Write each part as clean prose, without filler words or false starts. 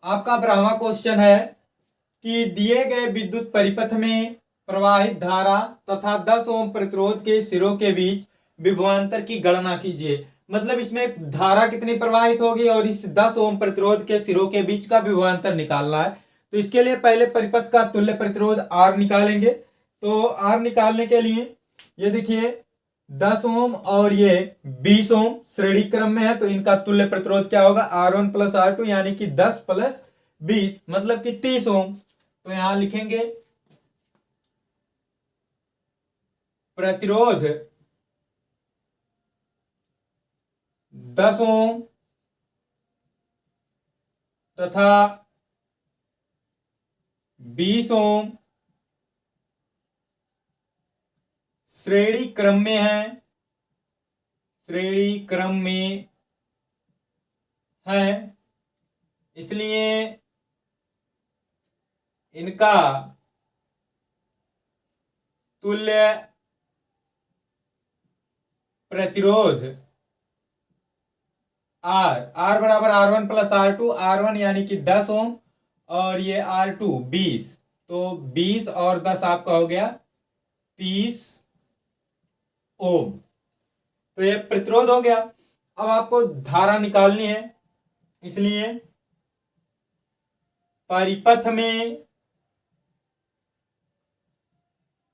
आपका 12वां क्वेश्चन है कि दिए गए विद्युत परिपथ में प्रवाहित धारा तथा 10 ओम प्रतिरोध के सिरों के बीच विभवांतर की गणना कीजिए। मतलब इसमें धारा कितनी प्रवाहित होगी और इस 10 ओम प्रतिरोध के सिरों के बीच का विभवांतर निकालना है। तो इसके लिए पहले परिपथ का तुल्य प्रतिरोध R निकालेंगे। तो R निकालने के लिए ये देखिए 10 ओम और ये 20 ओम श्रेणी क्रम में है, तो इनका तुल्य प्रतिरोध क्या होगा, R1 प्लस R2 यानी कि 10 प्लस 20 मतलब कि 30 ओम। तो यहां लिखेंगे प्रतिरोध 10 ओम तथा 20 ओम श्रेणी क्रम में है, श्रेणी क्रम में है, इसलिए इनका तुल्य प्रतिरोध R बराबर R1 प्लस R2, R1 यानी कि 10 ओम और ये R2 20, तो 20 और 10 आपका हो गया 30 ओम। तो ये प्रतिरोध हो गया। अब आपको धारा निकालनी है, इसलिए परिपथ में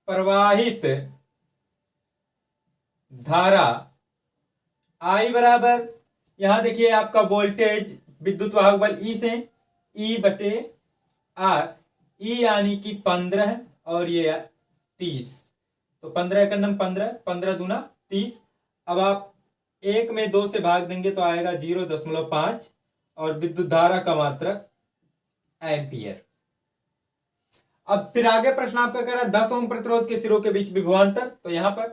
प्रवाहित धारा I बराबर, यहां देखिए आपका वोल्टेज विद्युत वाहक बल E से E बटे R, E यानी कि 15 और ये 30, तो 15 का नम 15, 15 दूना 30। अब आप 1 में 2 से भाग देंगे तो आएगा 0.5 और विद्युत धारा का मात्रक एम्पियर। अब फिर आगे प्रश्न आपका कह रहा है 10 ओम प्रतिरोध के सिरों के बीच विभवांतर, तो यहां पर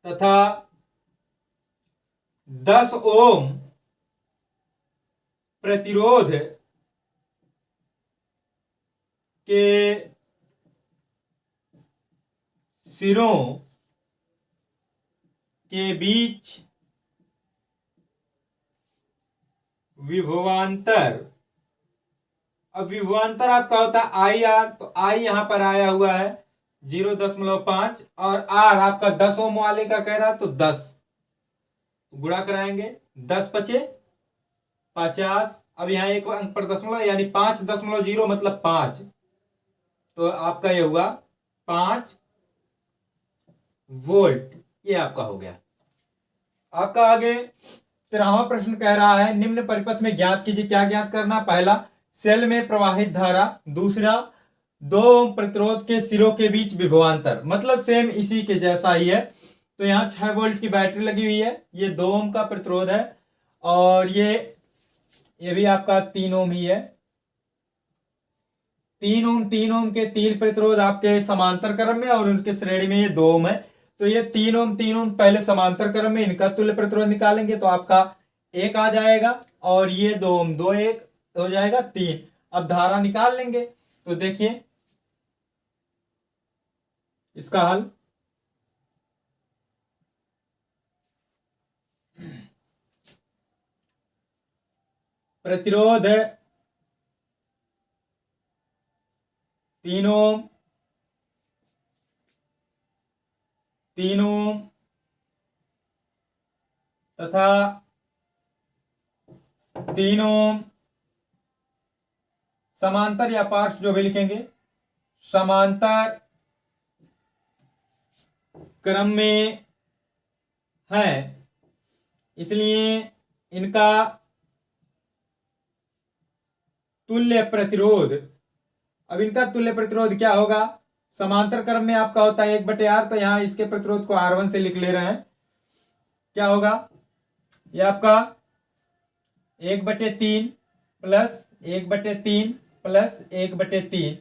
तथा 10 ओम प्रतिरोध के सिरों के बीच विभवांतर। अब विभवांतर आपका होता है आई आर, तो आई यहां पर आया हुआ है 0.5 और आर आपका 10 ओम वाले का कह रहा है तो 10 गुणा कराएंगे, 10 पचे 50। अब यहाँ एक अंक पर दशमलव यानी 5.0 मतलब 5, तो आपका ये हुआ 5 वोल्ट। ये आपका हो गया। आपका आगे 13वां प्रश्न कह रहा है निम्न परिपथ में ज्ञात कीजिए। क्या ज्ञात करना, पहला सेल में प्रवाहित धारा, दूसरा 2 ओम प्रतिरोध के सिरों के बीच विभवांतर। मतलब सेम इसी के जैसा ही है। तो यहाँ 6 वोल्ट की बैटरी लगी हुई है, ये 2 ओम का प्रतिरोध है और ये भी आपका 3 ओम ही है। 3 ओम के 3 प्रतिरोध आपके समांतर क्रम में और उनके श्रेणी में ये 2 ओम है। तो ये 3 ओम पहले समांतर क्रम में, इनका तुल्य प्रतिरोध निकालेंगे तो आपका 1 आ जाएगा और ये 2 ओम, 2 1 हो जाएगा 3। अब धारा निकाल लेंगे, तो देखिए इसका हल, प्रतिरोध 3 ओम 3 ओम तथा 3 ओम समांतर या पार्श्व जो भी लिखेंगे, समांतर क्रम में है, इसलिए इनका तुल्य प्रतिरोध, अब इनका तुल्य प्रतिरोध क्या होगा, समांतर क्रम में आपका होता है 1/R, तो यहां इसके प्रतिरोध को R1 से लिख ले रहे हैं। क्या होगा, ये आपका 1/3 प्लस 1/3 प्लस 1/3,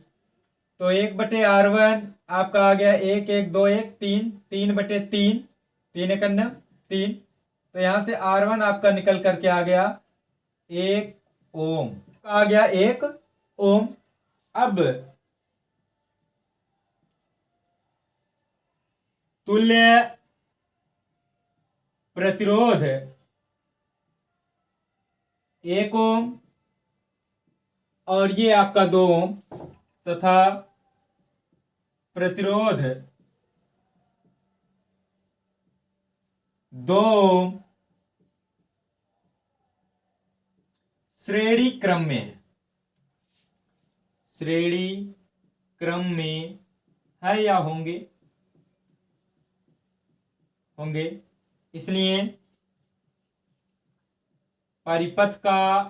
तो 1/R1 आपका आ गया 1 1 2 1 3, 3/3, 3 1 3, तो यहां से R1 आपका निकल करके आ गया 1 ओम, आ गया 1 ओम। अब तुल्य प्रतिरोध 1 ओम और ये आपका 2 ओम तथा प्रतिरोध 2 ओम श्रेणी क्रम में है, श्रेणी क्रम में है या होंगे, इसलिए परिपथ का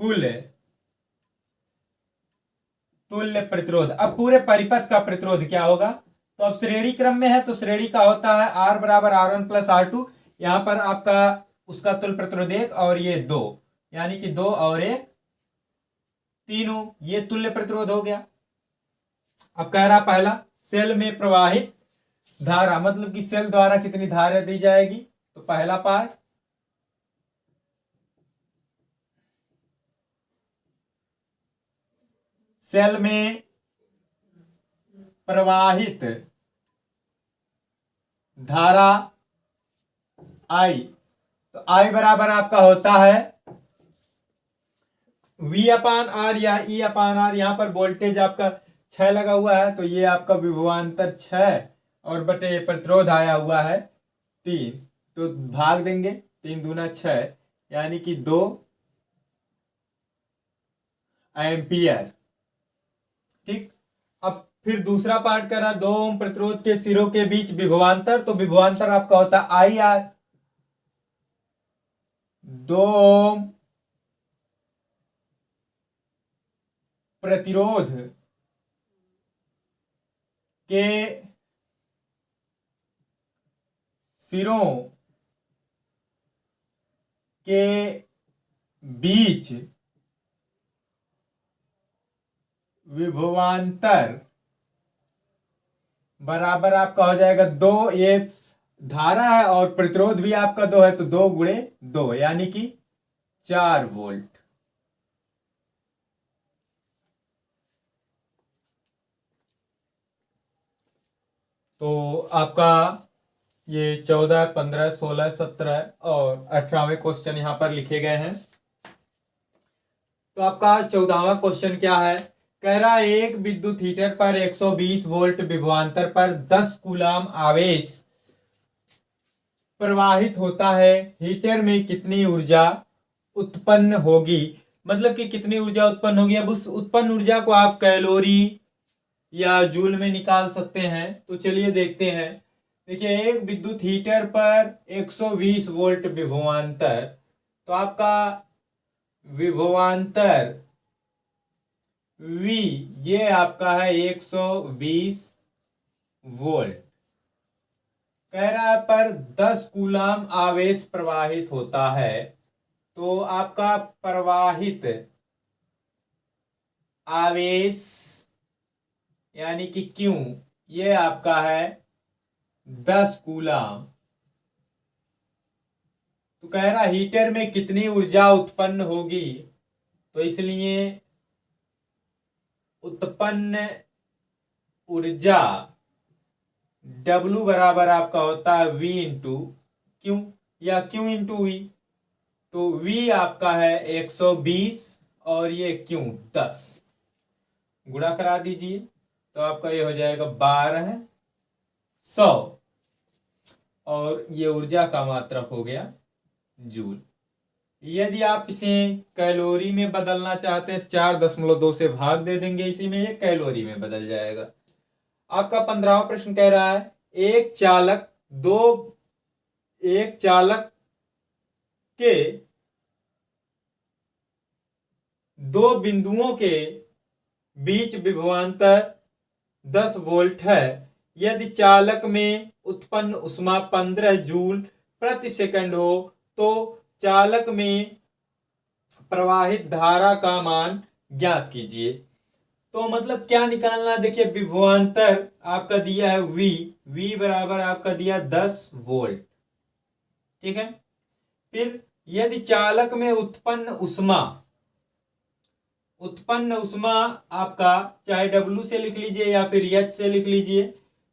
कुल तुल्य प्रतिरोध। अब पूरे परिपथ का प्रतिरोध क्या होगा, तो अब श्रेणी क्रम में है तो श्रेणी का होता है R बराबर R1 प्लस R2। यहां पर आपका उसका तुल्य प्रतिरोध 1 और ये 2, यानी कि 2 और 1 3, ये तुल्य प्रतिरोध हो गया। अब कह रहा पहला सेल में प्रवाहित धारा, मतलब कि सेल द्वारा कितनी धारा दी जाएगी, तो पहला पार्ट सेल में प्रवाहित धारा I, तो I बराबर आपका होता है V अपान R या E अपान R। यहां पर वोल्टेज आपका 6 लगा हुआ है, तो ये आपका विभवांतर 6 और बटे प्रतिरोध आया हुआ है 3, तो भाग देंगे 3 दूना 6, यानी कि 2 एम्पियर। ठीक, अब फिर दूसरा पार्ट करा 2 ओम प्रतिरोध के सिरों के बीच विभवांतर, तो विभवांतर आपका होता है IR। 2 ओम प्रतिरोध के सिरों के बीच विभवांतर बराबर आपका हो जाएगा 2, ये धारा है और प्रतिरोध भी आपका 2 है, तो 2 गुणे 2 यानी कि 4 वोल्ट। तो आपका ये 14, 15, 16, 17 और 18वें क्वेश्चन यहां पर लिखे गए हैं। तो आपका 14वां क्वेश्चन क्या है, कह रहा है एक विद्युत हीटर पर 120 वोल्ट विभवांतर पर 10 कूलाम आवेश प्रवाहित होता है, हीटर में कितनी ऊर्जा उत्पन्न होगी, मतलब कि कितनी ऊर्जा उत्पन्न होगी। अब उस उत्पन्न ऊर्जा को आप कैलोरी या जूल में निकाल सकते हैं, तो चलिए देखते हैं। देखिए एक विद्युत हीटर पर 120 वोल्ट विभवांतर, तो आपका विभवांतर V ये आपका है 120 वोल्ट। कह रहा है पर 10 कूलाम आवेश प्रवाहित होता है, तो आपका प्रवाहित आवेश यानी कि Q ये आपका है 10 कूलाम। तो कह रहा हीटर में कितनी ऊर्जा उत्पन्न होगी, तो इसलिए उत्पन्न ऊर्जा W बराबर आपका होता है V इंटू Q या Q इंटू V। तो V आपका है 120 और ये Q 10, गुणा करा दीजिए तो आपका ये हो जाएगा 1200 और ये ऊर्जा का मात्रक हो गया जूल। यदि आप इसे कैलोरी में बदलना चाहते हैं 4.2 से भाग दे देंगे इसी में, ये कैलोरी में बदल जाएगा। आपका 15वां प्रश्न कह रहा है एक चालक के 2 बिंदुओं के बीच विभवांतर 10 वोल्ट है, यदि चालक में उत्पन्न ऊष्मा 15 जूल प्रति सेकंड हो तो चालक में प्रवाहित धारा का मान ज्ञात कीजिए। तो मतलब क्या निकालना, देखिए विभवांतर आपका दिया है V बराबर आपका दिया 10 वोल्ट, ठीक है। फिर यदि चालक में उत्पन्न ऊष्मा आपका चाहे W से लिख लीजिए या फिर H से लिख लीजिए,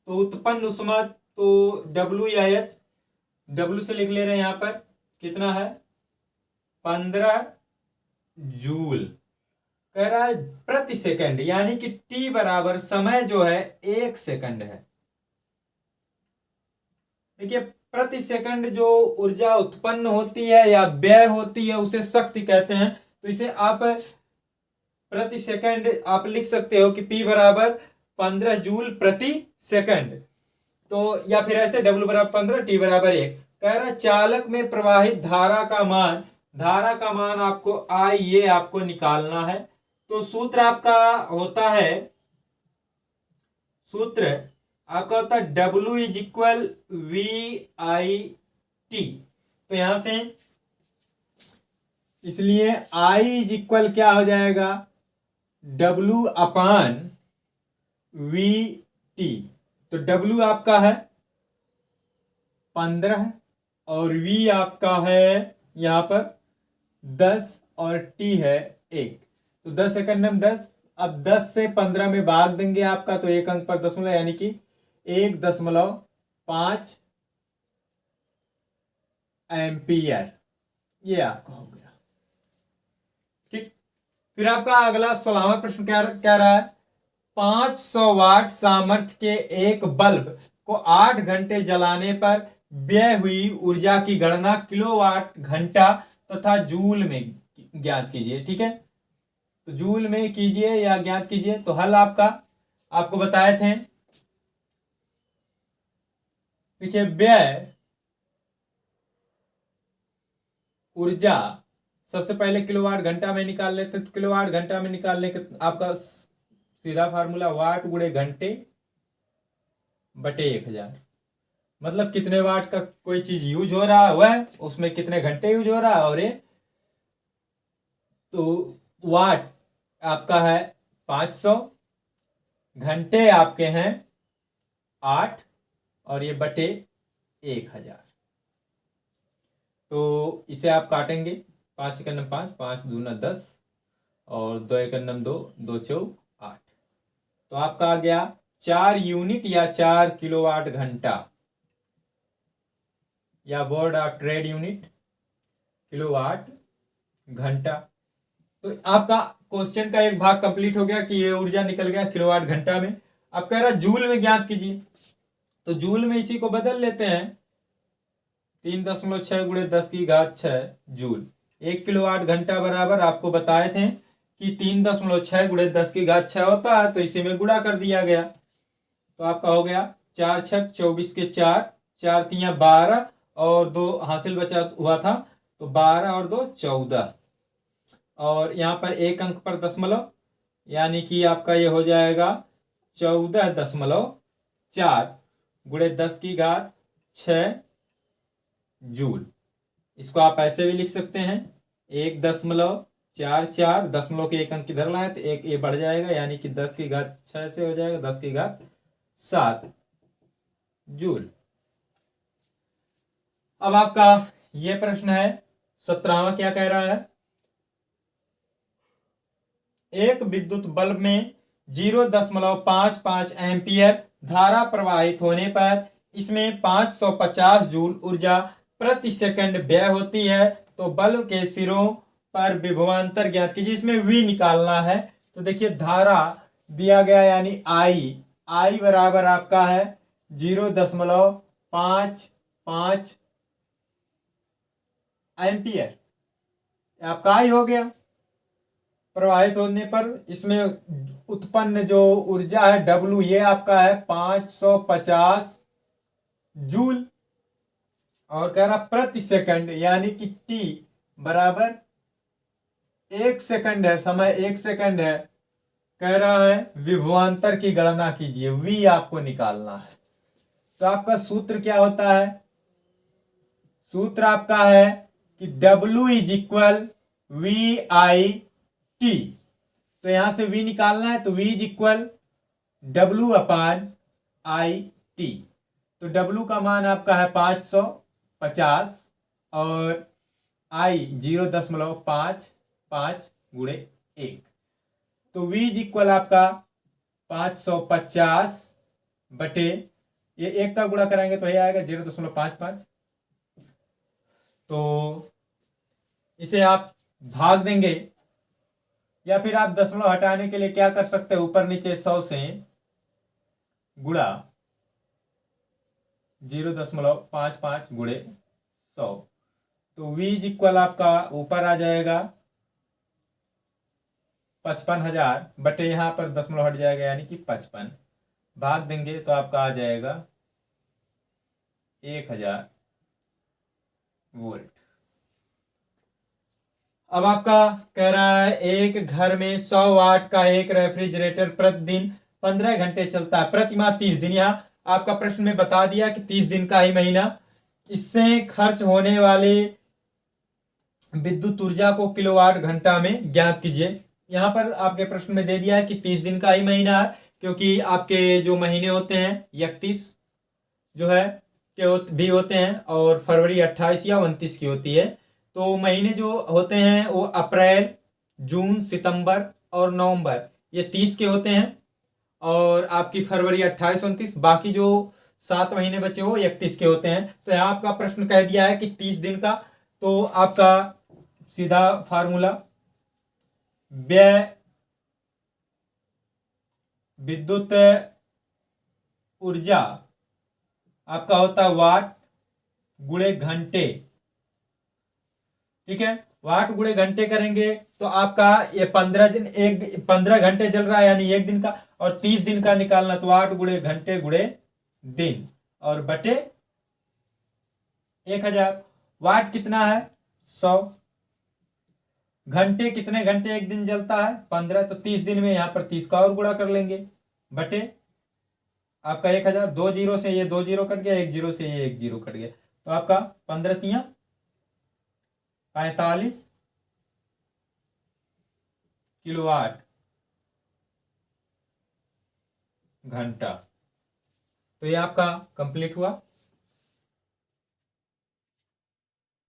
तो उत्पन्न ऊष्मा तो W या H, W से लिख ले रहे हैं यहाँ पर कितना है 15 जूल। कह रहा है प्रति सेकंड, यानी कि टी बराबर समय जो है 1 सेकंड है। देखिए प्रति सेकंड जो ऊर्जा उत्पन्न होती है या व्यय होती है उसे शक्ति कहते हैं। तो इसे आप प्रति सेकंड आप लिख सकते हो कि P बराबर 15 जूल प्रति सेकंड। तो या फिर ऐसे W बराबर 15, T बराबर 1। कह रहा चालक में प्रवाहित धारा का मान आपको I ये आपको निकालना है। तो सूत्र आपका होता है W इज इक्वल VIT। तो यहां से इसलिए I इज इक्वल क्या हो जाएगा, W अपान VT। तो W आपका है 15 और V आपका है यहां पर 10 और T है 1। तो 10 सेकंड में 10, अब 10 से 15 में भाग देंगे आपका, तो एक अंक पर दशमलव, यानी कि 1.5 एम्पियर, ये आपका हो गया। ठीक, फिर आपका अगला 16वां प्रश्न क्या रहा है, 500 वाट सामर्थ्य के एक बल्ब को 8 घंटे जलाने पर व्यय हुई ऊर्जा की गणना किलोवाट घंटा तथा जूल में ज्ञात कीजिए। ठीक है, तो जूल में कीजिए या ज्ञात कीजिए। तो हल आपको बताए थे। देखिए व्यय ऊर्जा सबसे पहले किलोवाट घंटा में निकाल लेते, तो किलोवाट घंटा में निकालने के आपका सीधा फार्मूला वाट गुणे घंटे बटे 1000। मतलब कितने वाट का कोई चीज यूज हो रहा है उसमें कितने घंटे यूज हो रहा है, और ये तो वाट आपका है 500, घंटे आपके हैं 8 और ये बटे 1000। तो इसे आप काटेंगे, 5 एकम 5, 5 दूना 10 और 2 एकम 2, 2 चौक 8। तो आपका आ गया 4 यूनिट या 4 किलोवाट घंटा, या word of trade unit kilowatt घंटा। तो आपका क्वेश्चन का एक भाग कंप्लीट हो गया कि ये ऊर्जा निकल गया किलोवाट घंटा में। अब कह रहा जूल में ज्ञात कीजिए। तो जूल में इसी को बदल लेते हैं, 3.6 गुणे 10 की घात 6 जूल। 1 किलोवाट घंटा बराबर आपको बताए थे कि 3.6 गुणे 10 की घात 6 होता है, तो इसी में गुणा कर दिया गया। तो आपका हो गया 4 छक 24 के 4, 4 तियां 12 और 2 हासिल बचा हुआ था, तो 12 और 2 14। और यहाँ पर एक अंक पर दशमलव, यानी कि आपका ये हो जाएगा 14.4 गुणे 10 की घात 6 जूल। इसको आप ऐसे भी लिख सकते हैं 1.44, दशमलव के एक अंक किधर लाए तो एक ये बढ़ जाएगा, यानी कि 10 की घात 6 से हो जाएगा 10 की घात 7 जूल। अब आपका ये प्रश्न है 17वां, क्या कह रहा है, एक विद्युत बल्ब में 0.55 एम्पियर धारा प्रवाहित होने पर इसमें 550 जूल ऊर्जा प्रति सेकंड व्यय होती है। तो बल्ब के सिरों पर विभवांतर ज्ञात कीजिए। इसमें V निकालना है। तो देखिए धारा दिया गया, यानी I बराबर आपका है 0.55 एम्पियर, आपका I हो गया। प्रवाहित होने पर इसमें उत्पन्न जो ऊर्जा है W, ये आपका है 550 जूल। और कह रहा प्रति सेकंड, यानी कि T बराबर 1 सेकंड है, समय 1 सेकंड है। कह रहा है विभवांतर की गणना कीजिए, V आपको निकालना है। तो आपका सूत्र क्या होता है, सूत्र आपका है कि W इज इक्वल VIT। तो यहां से V निकालना है, तो V is equal W upon IT। तो W का मान आपका है 550 और I 0.55 गुणे 1। तो V इज इक्वल आपका 550 बटे ये 1 का गुणा कराएंगे तो ये आएगा 0.55। तो इसे आप भाग देंगे या फिर आप दशमलव हटाने के लिए क्या कर सकते हैं, ऊपर नीचे 100 से गुणा 0.55 गुणे 100, तो v इज इक्वल आपका ऊपर आ जाएगा 55,000 बटे यहाँ पर दशमलव हट जाएगा यानी कि 55, भाग देंगे तो आपका आ जाएगा 1000 वोल्ट। अब आपका कह रहा है एक घर में 100 वाट का एक रेफ्रिजरेटर प्रतिदिन 15 घंटे चलता है, प्रति माह 30 दिन। यहाँ आपका प्रश्न में बता दिया कि 30 दिन का ही महीना। इससे खर्च होने वाले विद्युत ऊर्जा को किलोवाट घंटा में ज्ञात कीजिए। यहाँ पर आपके प्रश्न में दे दिया है कि 30 दिन का ही महीना है, क्योंकि आपके जो महीने होते हैं 31 जो है भी होते हैं और फरवरी 28 या 29 की होती है। तो महीने जो होते हैं वो अप्रैल, जून, सितंबर और नवंबर, ये 30 के होते हैं, और आपकी फरवरी 28, 29, बाकी जो 7 महीने बचे वो 31 के होते हैं। तो यहाँ आपका प्रश्न कह दिया है कि 30 दिन का, तो आपका सीधा फार्मूला व्यय विद्युत ऊर्जा आपका होता है वाट गुणे घंटे, ठीक है। वाट गुणे घंटे करेंगे तो आपका ये 15 घंटे चल रहा है यानी एक दिन का, और 30 दिन का निकालना तो वाट गुणे घंटे गुणे दिन और बटे 1000। वाट कितना है 100, घंटे कितने घंटे एक दिन चलता है 15, तो 30 दिन में यहाँ पर 30 का और गुणा कर लेंगे बटे आपका 1000। 2 जीरो से ये 2 जीरो कट गया, 1 जीरो से ये 1 जीरो कट गया, तो आपका 15 तियां 45 किलोवाट घंटा। तो ये आपका कंप्लीट हुआ।